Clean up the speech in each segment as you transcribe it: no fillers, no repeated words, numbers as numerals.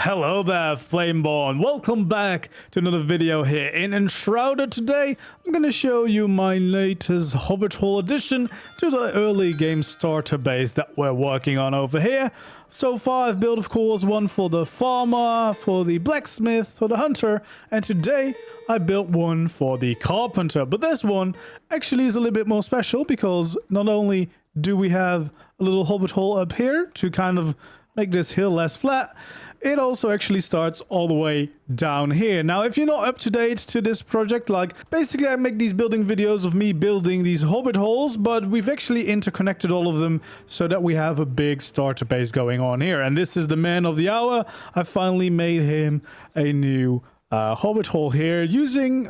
Hello there, Flameborn. Welcome back to another video here in Enshrouded. Today, I'm going to show you my latest Hobbit Hole addition to the early game starter base that we're working on over here. So far, I've built, of course, one for the farmer, for the blacksmith, for the hunter, and today I built one for the carpenter. But this one actually is a little bit more special because not only do we have a little Hobbit Hole up here to kind of make this hill less flat, it also actually starts all the way down here. Now, if you're not up to date to this project, like basically I make these building videos of me building these Hobbit holes, but we've actually interconnected all of them so that we have a big starter base going on here. And this is the man of the hour. I finally made him a new Hobbit hole here using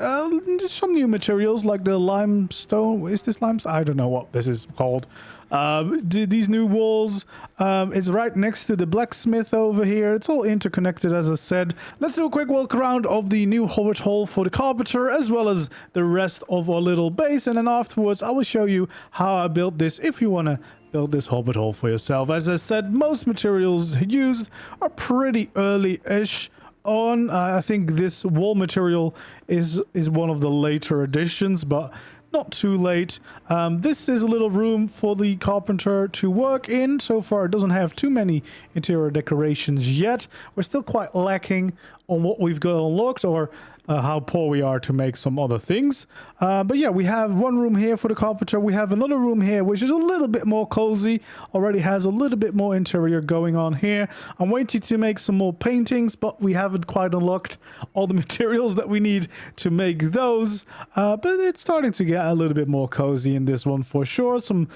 some new materials like the limestone. Is this limestone? I don't know what this is called. These new walls, it's right next to the blacksmith over here. It's all interconnected, as I said. Let's do a quick walk around of the new Hobbit hole for the carpenter, as well as the rest of our little base. And then afterwards, I will show you how I built this if you want to build this Hobbit hole for yourself. As I said, most materials used are pretty early-ish on. I think this wall material is one of the later additions, but not too late. This is a little room for the carpenter to work in. So far, it doesn't have too many interior decorations yet. We're still quite lacking on what we've got unlocked, or how poor we are to make some other things. But yeah, we have one room here for the carpenter. We have another room here, which is a little bit more cozy. Already has a little bit more interior going on here. I'm waiting to make some more paintings, but we haven't quite unlocked all the materials that we need to make those. But it's starting to get a little bit more cozy in this one for sure. Some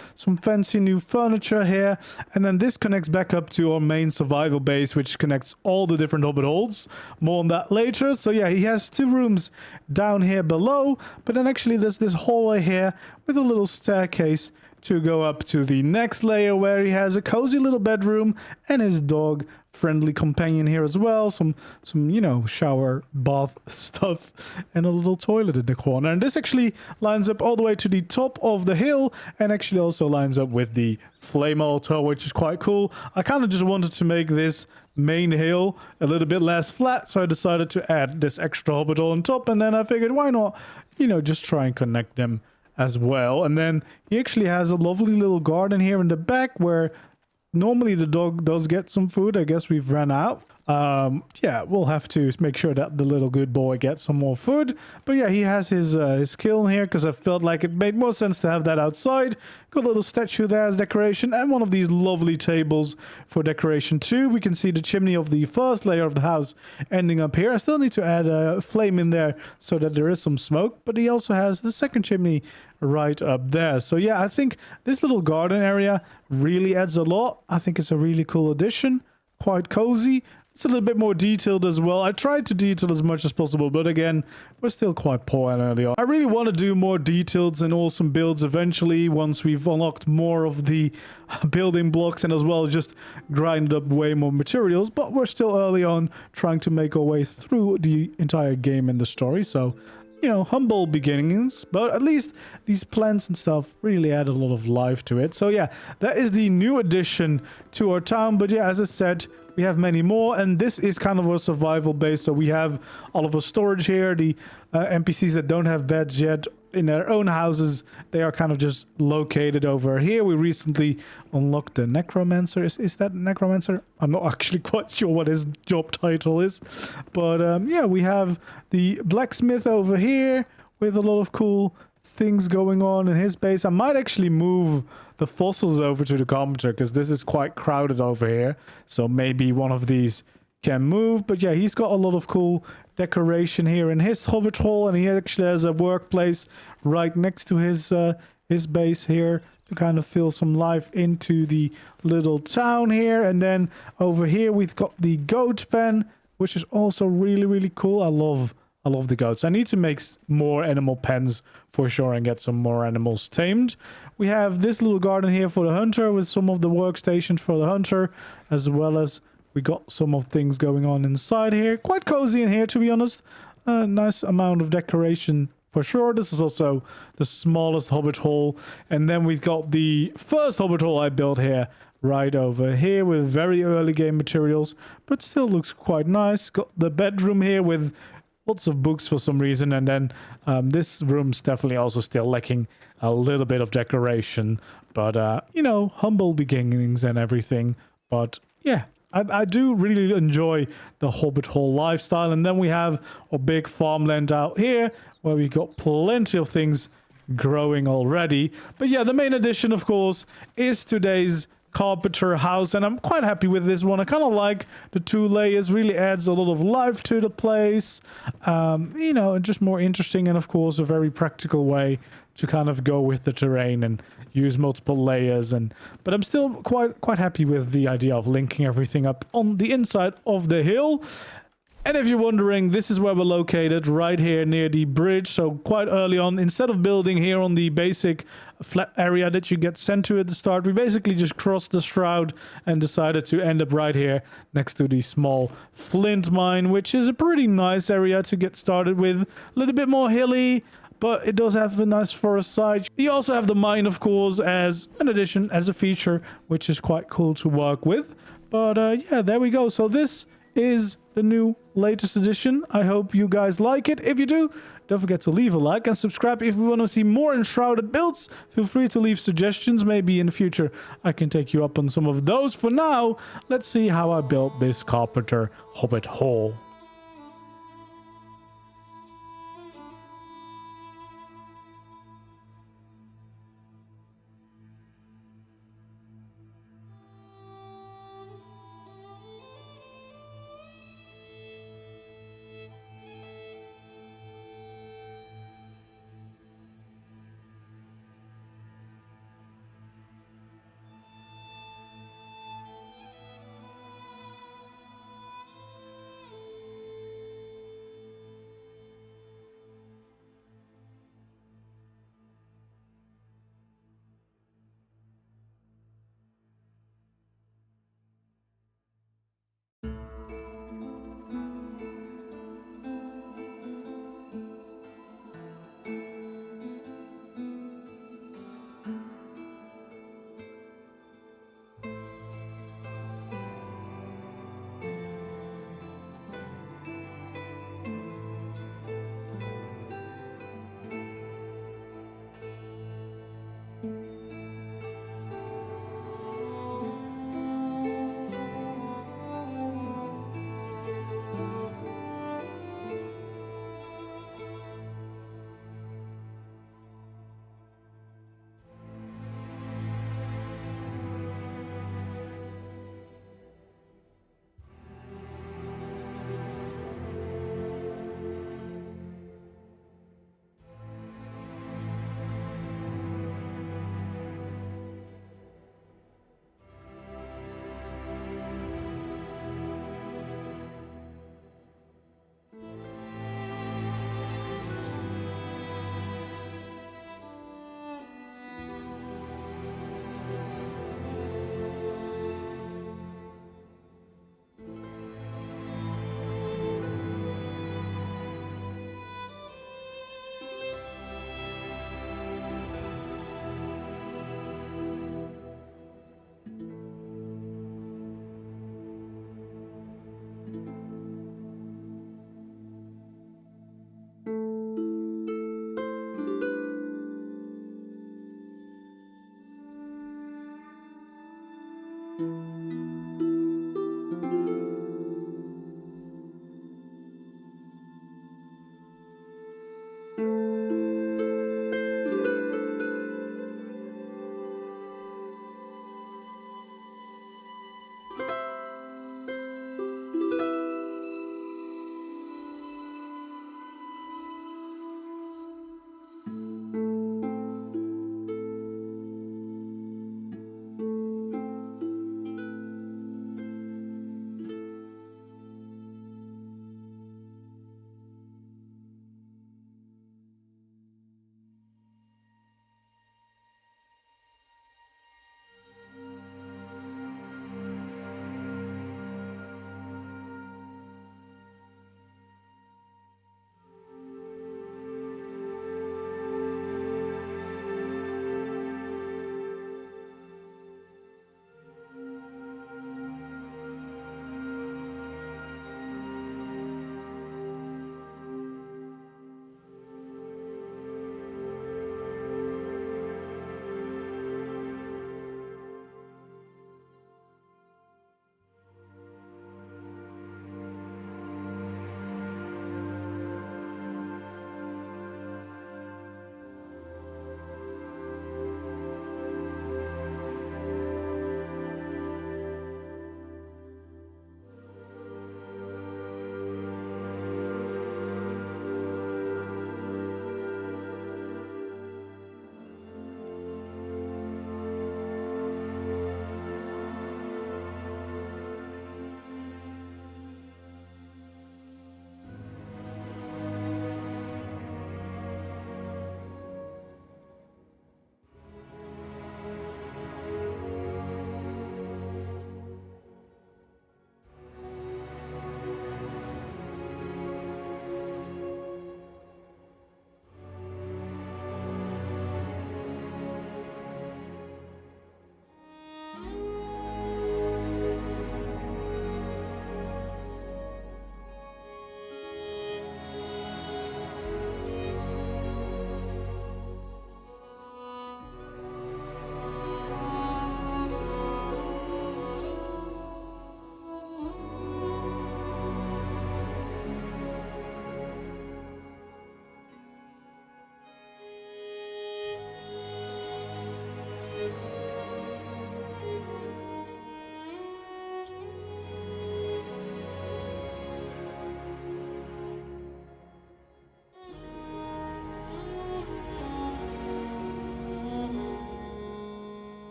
fancy new furniture here. And then this connects back up to our main survival base, which connects all the different Hobbit holes. More on that later. So yeah, he has two rooms down here below, but then actually there's this hallway here with a little staircase to go up to the next layer, where he has a cozy little bedroom and his dog friendly companion here as well. Some you know, shower bath stuff and a little toilet in the corner. And this actually lines up all the way to the top of the hill, and actually also lines up with the flame altar, which is quite cool. I kind of just wanted to make this main hill a little bit less flat, so I decided to add this extra Hobbit hole on top, and then I figured why not, you know, just try and connect them as well. And then he actually has a lovely little garden here in the back where normally the dog does get some food. I guess we've run out. Yeah, we'll have to make sure that the little good boy gets some more food. But yeah, he has his kiln here because I felt like it made more sense to have that outside. Got a little statue there as decoration, and one of these lovely tables for decoration too. We can see the chimney of the first layer of the house ending up here. I still need to add a flame in there so that there is some smoke, but he also has the second chimney right up there. So yeah, I think this little garden area really adds a lot. I think it's a really cool addition. Quite cozy. It's a little bit more detailed as well. I tried to detail as much as possible, but again, we're still quite poor and early on. I really want to do more details and awesome builds eventually once we've unlocked more of the building blocks, and as well just grind up way more materials, but we're still early on trying to make our way through the entire game and the story. So, you know, humble beginnings, but at least these plants and stuff really add a lot of life to it. So yeah, that is the new addition to our town. But yeah, as I said, we have many more, and this is kind of a survival base. So we have all of our storage here. The NPCs that don't have beds yet in their own houses, they are kind of just located over here. We recently unlocked the necromancer. Is that necromancer? I'm not actually quite sure what his job title is, but yeah, we have the blacksmith over here with a lot of cool things going on in his base. I might actually move the fossils over to the carpenter because this is quite crowded over here, so maybe one of these can move. But yeah, he's got a lot of cool decoration here in his Hobbit hole, and he actually has a workplace right next to his base here to kind of fill some life into the little town here. And then over here we've got the goat pen, which is also really cool. I love the goats. I need to make more animal pens for sure and get some more animals tamed. We have this little garden here for the hunter with some of the workstations for the hunter, as well as we got some of things going on inside here. Quite cozy in here, to be honest. Nice amount of decoration for sure. This is also the smallest Hobbit hole. And then we've got the first Hobbit hole I built here right over here with very early game materials, but still looks quite nice. Got the bedroom here with lots of books for some reason, and then this room's definitely also still lacking a little bit of decoration, but you know, humble beginnings and everything. But yeah, I do really enjoy the Hobbit Hall lifestyle. And then we have a big farmland out here where we got plenty of things growing already. But yeah, the main addition, of course, is today's Carpenter house, and I'm quite happy with this one. I kind of like the 2 layers, really adds a lot of life to the place, you know, just more interesting, and of course a very practical way to kind of go with the terrain and use multiple layers. But I'm still quite happy with the idea of linking everything up on the inside of the hill. And if you're wondering, this is where we're located, right here near the bridge. So quite early on, instead of building here on the basic flat area that you get sent to at the start, we basically just crossed the Shroud and decided to end up right here next to the small flint mine, which is a pretty nice area to get started with. A little bit more hilly, but it does have a nice forest side. You also have the mine, of course, as an addition, as a feature, which is quite cool to work with. But yeah, there we go. So this is the new latest edition. I hope you guys like it. If you do, don't forget to leave a like and subscribe if you want to see more Enshrouded builds. Feel free to leave suggestions. Maybe in the future I can take you up on some of those. For now, let's see how I built this Carpenter Hobbit Hall.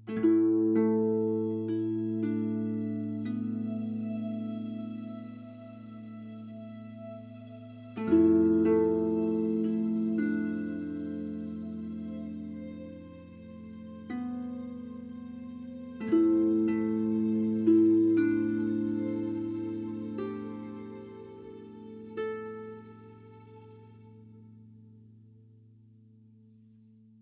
you.